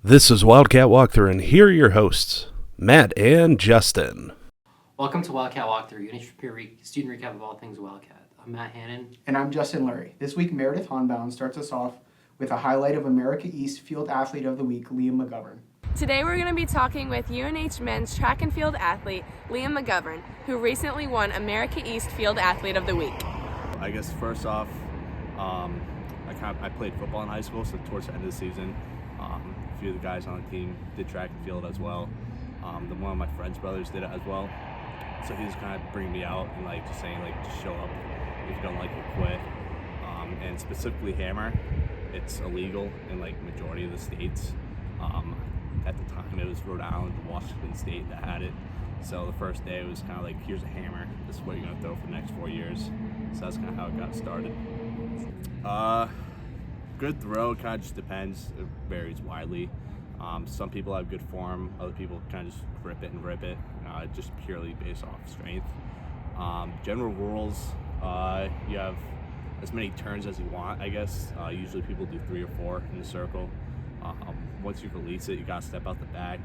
This is Wildcat Walkthrough, and here are your hosts, Matt and Justin. Welcome to Wildcat Walkthrough, UNH student recap of all things Wildcat. I'm Matt Hannon. And I'm Justin Lurie. This week, Meredith Honbaum starts us off with a highlight of America East Field Athlete of the Week, Liam McGovern. Today we're going to be talking with UNH men's track and field athlete, Liam McGovern, who recently won America East Field Athlete of the Week. I guess first off, I played football in high school, so towards the end of the season, a few of the guys on the team did track and field as well. One of my friend's brothers did it as well. So he was kind of bringing me out and just saying just show up. If you don't like it, quit. And specifically hammer, it's illegal in majority of the states. At the time it was Rhode Island and Washington State that had it. So the first day it was kind of here's a hammer. This is what you're gonna throw for the next 4 years. So that's kind of how it got started. Good throw kind of just depends. It varies widely. Some people have good form. Other people kind of just grip it and rip it. Just purely based off strength. General rules, you have as many turns as you want, I guess. Usually people do 3 or 4 in the circle. Once you release it, you gotta step out the back.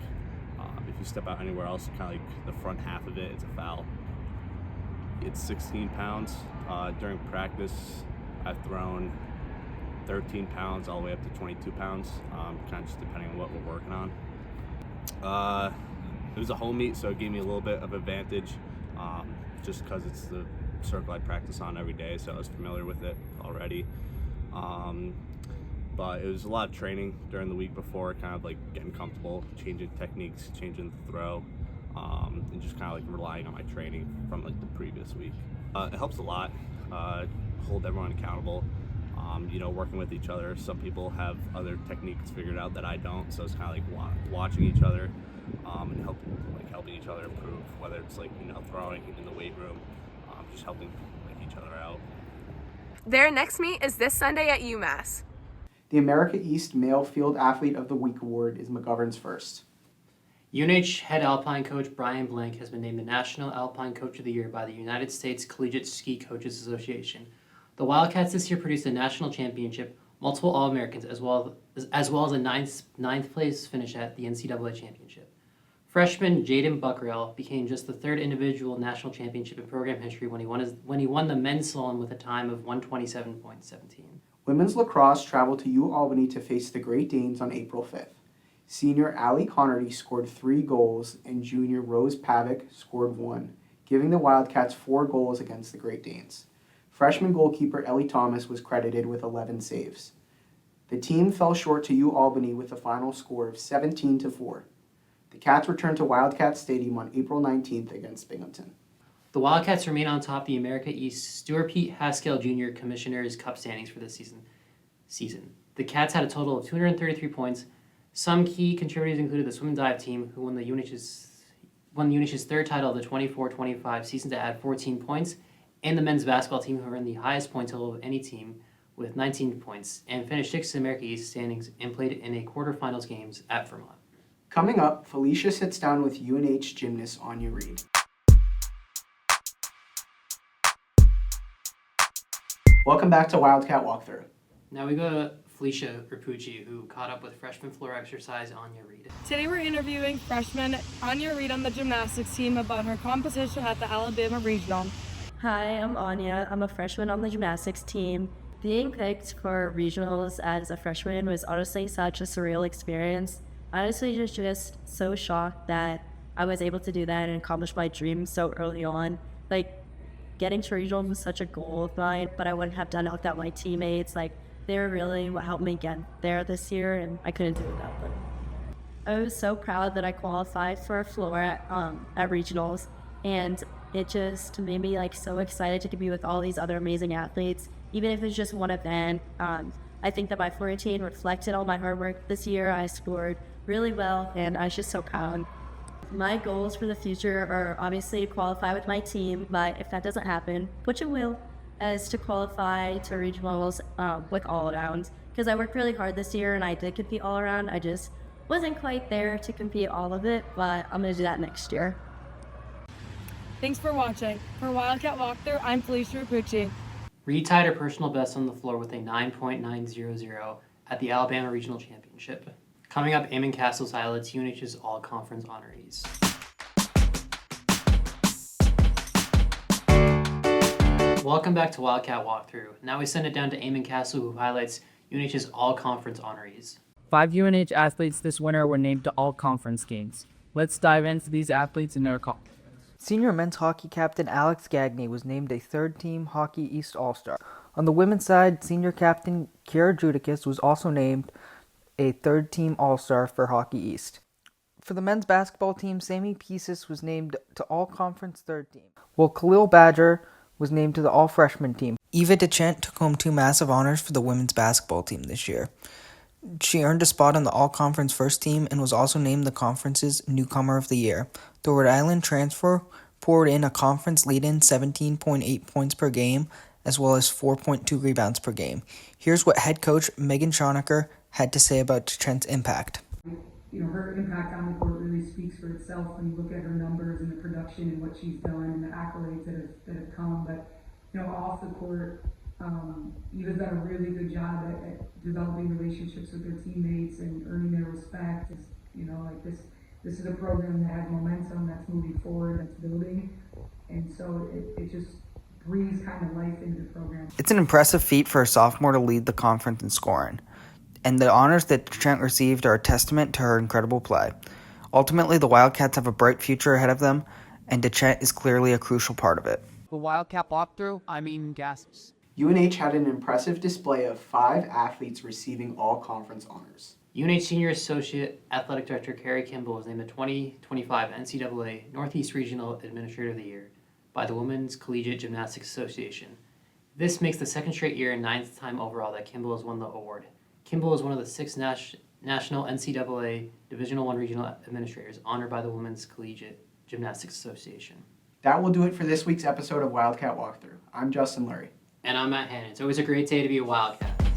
If you step out anywhere else, kind of the front half of it, it's a foul. It's 16 pounds. During practice, I've thrown 13 pounds all the way up to 22 pounds, kind of just depending on what we're working on. It was a home meet, so it gave me a little bit of advantage, just because it's the circle I practice on every day, so I was familiar with it already. But it was a lot of training during the week before, kind of getting comfortable, changing techniques, changing the throw, and just kind of relying on my training from the previous week. It helps a lot, hold everyone accountable, working with each other. Some people have other techniques figured out that I don't, so it's kind of watching each other and helping each other improve, whether it's throwing in the weight room, just helping each other out. Their next meet is this Sunday at UMass. The America East Male Field Athlete of the Week award is McGovern's first. UNH head alpine coach Brian Blank has been named the National Alpine Coach of the Year by the United States Collegiate Ski Coaches Association. The Wildcats this year produced a national championship, multiple All-Americans, as well as a ninth place finish at the NCAA championship. Freshman Jaden Buckriel became just the third individual national championship in program history when he won the men's slalom with a time of 1:27.17. Women's lacrosse traveled to UAlbany to face the Great Danes on April 5th. Senior Allie Honoree scored 3 goals and junior Rose Pavick scored 1, giving the Wildcats 4 goals against the Great Danes. Freshman goalkeeper Ellie Thomas was credited with 11 saves. The team fell short to UAlbany with a final score of 17-4. The Cats returned to Wildcat Stadium on April 19th against Binghamton. The Wildcats remain on top of the America East Stuart Pete Haskell Jr. Commissioner's Cup standings for this season. The Cats had a total of 233 points. Some key contributors included the swim and dive team, who won UNH's third title of the 24-25 season to add 14 points, and the men's basketball team, who earned the highest point total of any team with 19 points, and finished 6th in America East standings and played in a quarterfinals games at Vermont. Coming up, Felicia sits down with UNH gymnast Anya Reed. Welcome back to Wildcat Walkthrough. Now we go to Felicia Rapucci, who caught up with freshman floor exercise Anya Reed. Today we're interviewing freshman Anya Reed on the gymnastics team about her competition at the Alabama Regional. Hi, I'm Anya. I'm a freshman on the gymnastics team. Being picked for regionals as a freshman was honestly such a surreal experience. Honestly, just so shocked that I was able to do that and accomplish my dream so early on. Getting to regionals was such a goal of mine, but I wouldn't have done it without my teammates. They were really what helped me get there this year, and I couldn't do it without them. I was so proud that I qualified for a floor at regionals, and it just made me so excited to be with all these other amazing athletes, even if it's just one event. I think that my floor routine reflected all my hard work this year. I scored really well, and I was just so proud. My goals for the future are obviously to qualify with my team, but if that doesn't happen, which it will, is to qualify to regionals with all around. Because I worked really hard this year and I did compete all around. I just wasn't quite there to compete all of it, but I'm going to do that next year. Thanks for watching. For Wildcat Walkthrough, I'm Felicia Rapucci. Reed tied her personal best on the floor with a 9.900 at the Alabama Regional Championship. Coming up, Eamon Castle's highlights UNH's all-conference honorees. Welcome back to Wildcat Walkthrough. Now we send it down to Eamon Castle, who highlights UNH's all-conference honorees. 5 UNH athletes this winter were named to all conference games. Let's dive into these athletes and their accomplishments. Senior men's hockey captain Alex Gagne was named a third-team Hockey East All-Star. On the women's side, senior captain Kiera Judicus was also named a third-team All-Star for Hockey East. For the men's basketball team, Sammy Pieces was named to All-Conference third team, while Khalil Badger was named to the All-Freshman team. Eva DeChant took home 2 massive honors for the women's basketball team this year. She earned a spot on the All-Conference first team and was also named the conference's Newcomer of the Year. The Rhode Island transfer poured in a conference lead-in 17.8 points per game, as well as 4.2 rebounds per game. Here's what head coach Megan Schonecker had to say about DeChant's impact. Her impact on the court really speaks for itself when you look at her numbers and the production and what she's done and the accolades that have come. But, off the court, Eva's done a really good job at developing relationships with her teammates and earning their respect. This is a program that has momentum, that's moving forward, that's building. And so it just breathes kind of life into the program. It's an impressive feat for a sophomore to lead the conference in scoring, and the honors that DeChant received are a testament to her incredible play. Ultimately, the Wildcats have a bright future ahead of them, and DeChant is clearly a crucial part of it. The Wildcat Walkthrough, I'm Eamon Castles. UNH had an impressive display of 5 athletes receiving all-conference honors. UNH Senior Associate Athletic Director Carrie Kimball was named the 2025 NCAA Northeast Regional Administrator of the Year by the Women's Collegiate Gymnastics Association. This makes the second straight year and 9th time overall that Kimball has won the award. Kimball is one of the 6 national NCAA Division I Regional Administrators honored by the Women's Collegiate Gymnastics Association. That will do it for this week's episode of Wildcat Walkthrough. I'm Justin Lurie. And I'm Matt Hannon. It's always a great day to be a Wildcat.